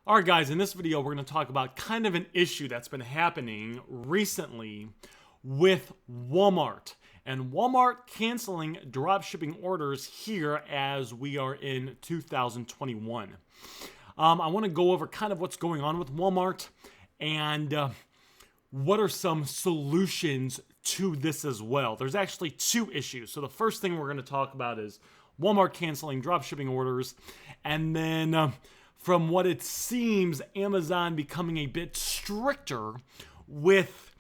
All right, guys, in this video, we're going to talk about kind of an issue that's been happening recently with Walmart. And Walmart canceling drop shipping orders here as we are in 2021. I want to go over kind of what's going on with Walmart and what are some solutions to this as well. There's actually two issues. So the first thing we're going to talk about is Walmart canceling drop shipping orders, and then from what it seems, Amazon becoming a bit stricter with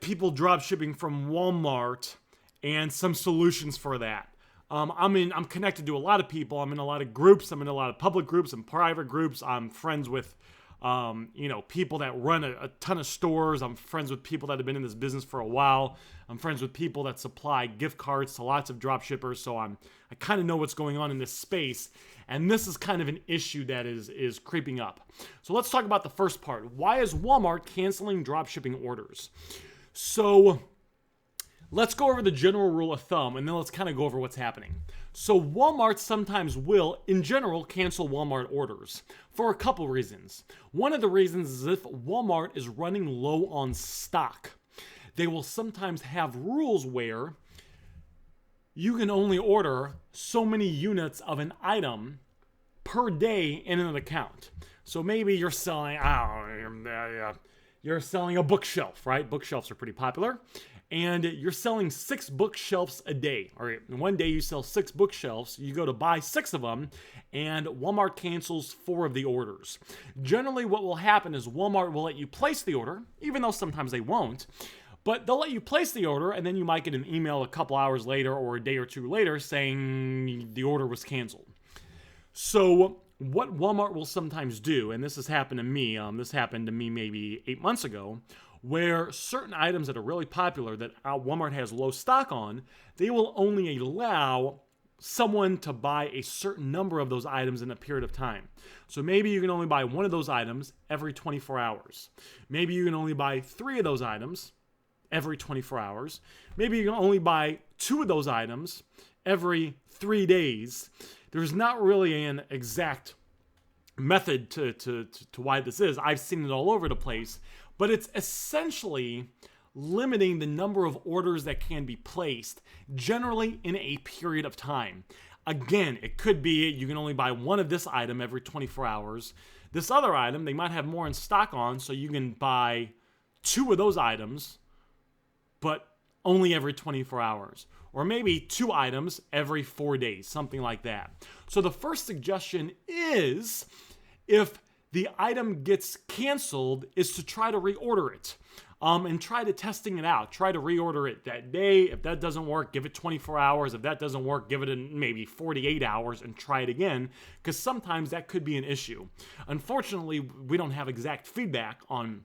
people drop shipping from Walmart and some solutions for that. I'm connected to a lot of people. I'm in a lot of groups. I'm in a lot of public groups and private groups. I'm friends with people that run a ton of stores. I'm friends with people that have been in this business for a while. I'm friends with people that supply gift cards to lots of drop shippers. So I kind of know what's going on in this space. And this is kind of an issue that is creeping up. So let's talk about the first part. Why is Walmart canceling drop shipping orders? So let's go over the general rule of thumb, and then let's kind of go over what's happening. So Walmart sometimes will, in general, cancel Walmart orders for a couple reasons. One of the reasons is if Walmart is running low on stock. They will sometimes have rules where you can only order so many units of an item per day in an account. So maybe you're selling, you're selling a bookshelf, right? Bookshelves are pretty popular. And you're selling 6 bookshelves a day. All right, one day you sell 6 bookshelves, you go to buy 6 of them, and Walmart cancels 4 of the orders. Generally, what will happen is Walmart will let you place the order, even though sometimes they won't, but they'll let you place the order, and then you might get an email a couple hours later or a day or two later saying the order was canceled. So what Walmart will sometimes do, and this has happened to me, maybe 8 months ago, where certain items that are really popular that Walmart has low stock on, they will only allow someone to buy a certain number of those items in a period of time. So maybe you can only buy 1 of those items every 24 hours. Maybe you can only buy 3 of those items every 24 hours. Maybe you can only buy 2 of those items every 3 days. There's not really an exact method to why this is. I've seen it all over the place. But it's essentially limiting the number of orders that can be placed, generally in a period of time. Again, it could be you can only buy 1 of this item every 24 hours. This other item, they might have more in stock on, so you can buy 2 of those items, but only every 24 hours. Or maybe 2 items every 4 days, something like that. So the first suggestion is, if the item gets canceled, is to try to reorder it and try to testing it out. Try to reorder it that day. If that doesn't work, give it 24 hours. If that doesn't work, give it maybe 48 hours and try it again, because sometimes that could be an issue. Unfortunately, we don't have exact feedback on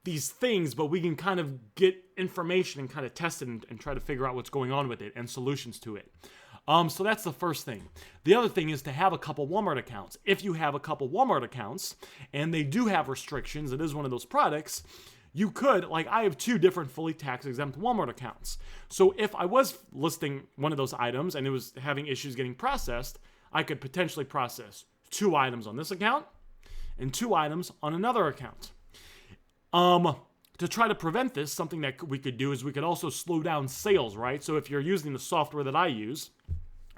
these things, but we can kind of get information and kind of test it and try to figure out what's going on with it and solutions to it. So that's the first thing. The other thing is to have a couple Walmart accounts. If you have a couple Walmart accounts and they do have restrictions, it is one of those products, you could, like I have 2 different fully tax exempt Walmart accounts. So if I was listing one of those items and it was having issues getting processed, I could potentially process 2 items on this account and 2 items on another account. To try to prevent this, something that we could do is we could also slow down sales, right? So if you're using the software that I use,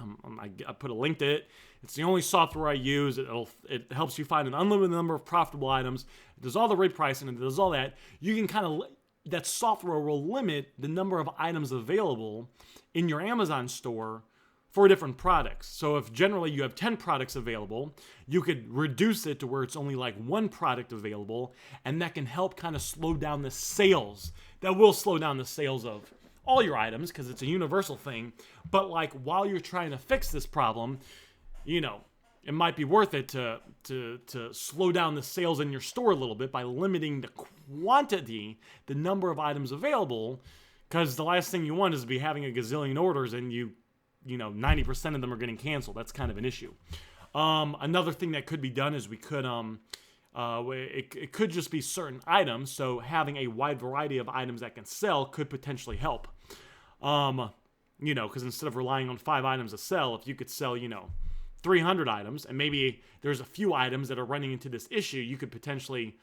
I put a link to it. It's the only software I use. It helps you find an unlimited number of profitable items. It does all the repricing and it does all that. You can that software will limit the number of items available in your Amazon store for different products. So if generally you have 10 products available, you could reduce it to where it's only like 1 product available, and that can help kind of slow down the sales. That will slow down the sales of all your items because it's a universal thing. But like while you're trying to fix this problem, it might be worth it to slow down the sales in your store a little bit by limiting the quantity, the number of items available, because the last thing you want is to be having a gazillion orders and 90% of them are getting canceled. That's kind of an issue. Another thing that could be done is we could, it could just be certain items. So having a wide variety of items that can sell could potentially help. Because instead of relying on 5 items to sell, if you could sell, 300 items, and maybe there's a few items that are running into this issue, you could potentially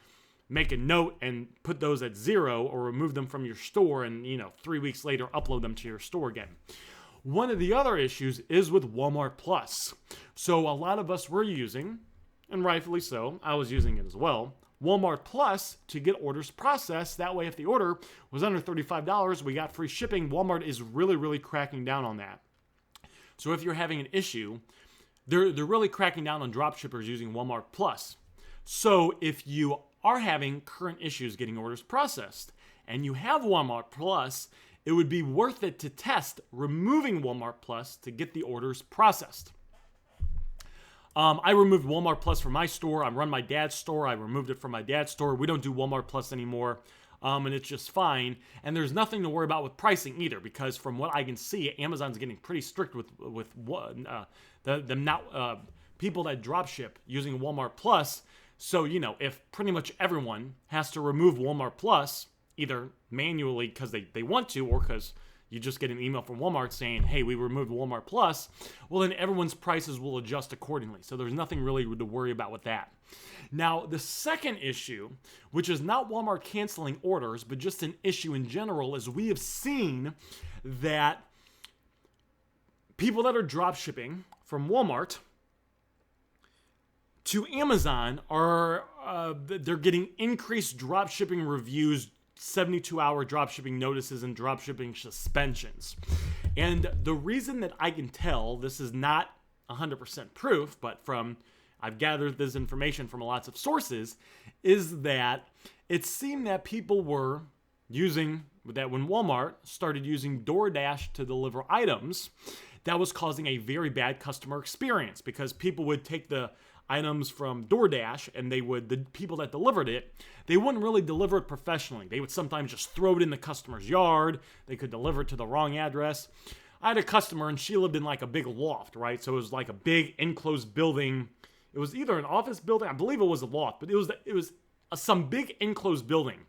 make a note and put those at 0 or remove them from your store and, 3 weeks later upload them to your store again. One of the other issues is with Walmart Plus. So a lot of us were using, and rightfully so, I was using it as well, Walmart Plus to get orders processed. That way, if the order was under $35, we got free shipping. Walmart is really, really cracking down on that. So if you're having an issue, they're really cracking down on dropshippers using Walmart Plus. So if you are having current issues getting orders processed and you have Walmart Plus, it would be worth it to test removing Walmart Plus to get the orders processed. I removed Walmart Plus from my store. I run my dad's store. I removed it from my dad's store. We don't do Walmart Plus anymore, and it's just fine. And there's nothing to worry about with pricing either, because from what I can see, Amazon's getting pretty strict with people that dropship using Walmart Plus. So, if pretty much everyone has to remove Walmart Plus, either manually because they want to or because you just get an email from Walmart saying, hey, we removed Walmart Plus, well, then everyone's prices will adjust accordingly. So there's nothing really to worry about with that. Now, the second issue, which is not Walmart canceling orders, but just an issue in general, is we have seen that people that are drop shipping from Walmart to Amazon they're getting increased drop shipping reviews, 72-hour dropshipping notices, and dropshipping suspensions. And the reason that I can tell, this is not 100% proof, but I've gathered this information from lots of sources, is that it seemed that people were using, that when Walmart started using DoorDash to deliver items, that was causing a very bad customer experience, because people would take the items from DoorDash and the people that delivered it, they wouldn't really deliver it professionally. They would sometimes just throw it in the customer's yard. They could deliver it to the wrong address. I had a customer and she lived in like a big loft, right? So it was like a big enclosed building. It was either an office building, I believe it was a loft, but it was some big enclosed building.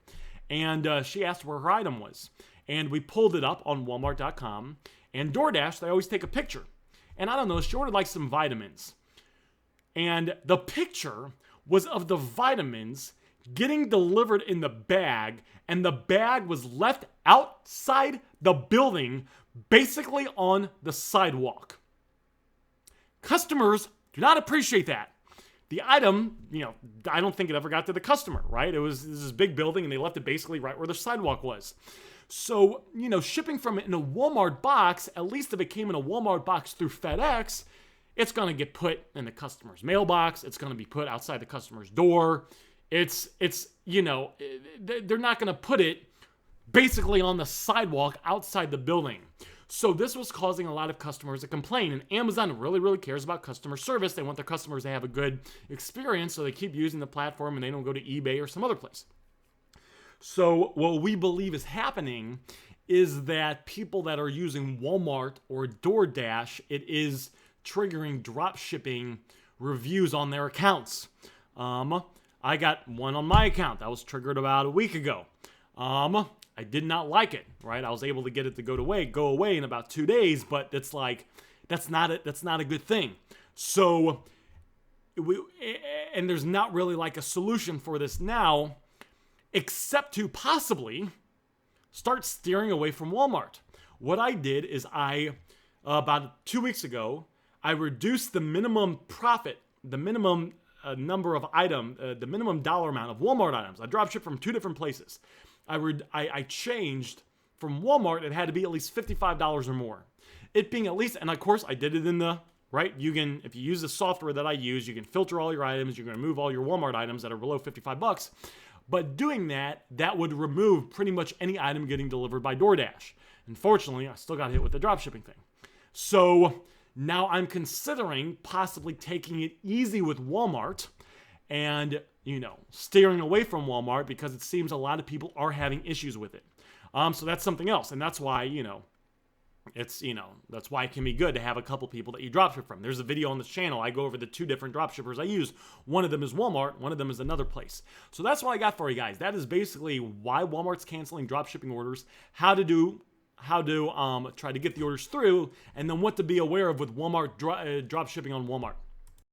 And she asked where her item was. And we pulled it up on Walmart.com, and DoorDash, they always take a picture. And I don't know, she ordered like some vitamins. And the picture was of the vitamins getting delivered in the bag, and the bag was left outside the building, basically on the sidewalk. Customers do not appreciate that. The item, I don't think it ever got to the customer, right? It was this big building, and they left it basically right where the sidewalk was. So, shipping from it in a Walmart box, at least if it came in a Walmart box through FedEx, it's going to get put in the customer's mailbox. It's going to be put outside the customer's door. It's they're not going to put it basically on the sidewalk outside the building. So this was causing a lot of customers to complain. And Amazon really, really cares about customer service. They want their customers to have a good experience, so they keep using the platform and they don't go to eBay or some other place. So what we believe is happening is that people that are using Walmart or DoorDash, it is triggering drop shipping reviews on their accounts. I got one on my account that was triggered about a week ago. I did not like it, right? I was able to get it to go away in about 2 days, but it's like, that's not a good thing. So, and there's not really like a solution for this now, except to possibly start steering away from Walmart. What I did is about 2 weeks ago, I reduced the minimum profit, the minimum number of the minimum dollar amount of Walmart items. I dropshipped from 2 different places. I changed from Walmart, it had to be at least $55 or more. It being at least, and of course I did it in the, right? If you use the software that I use, you can filter all your items, you can remove all your Walmart items that are below $55. But doing that would remove pretty much any item getting delivered by DoorDash. Unfortunately, I still got hit with the dropshipping thing. So now I'm considering possibly taking it easy with Walmart and, steering away from Walmart, because it seems a lot of people are having issues with it. So that's something else. And that's why, that's why it can be good to have a couple people that you dropship from. There's a video on this channel. I go over the 2 different dropshippers I use. One of them is Walmart. One of them is another place. So that's what I got for you guys. That is basically why Walmart's canceling dropshipping orders, how to how to try to get the orders through, and then what to be aware of with Walmart drop shipping on Walmart.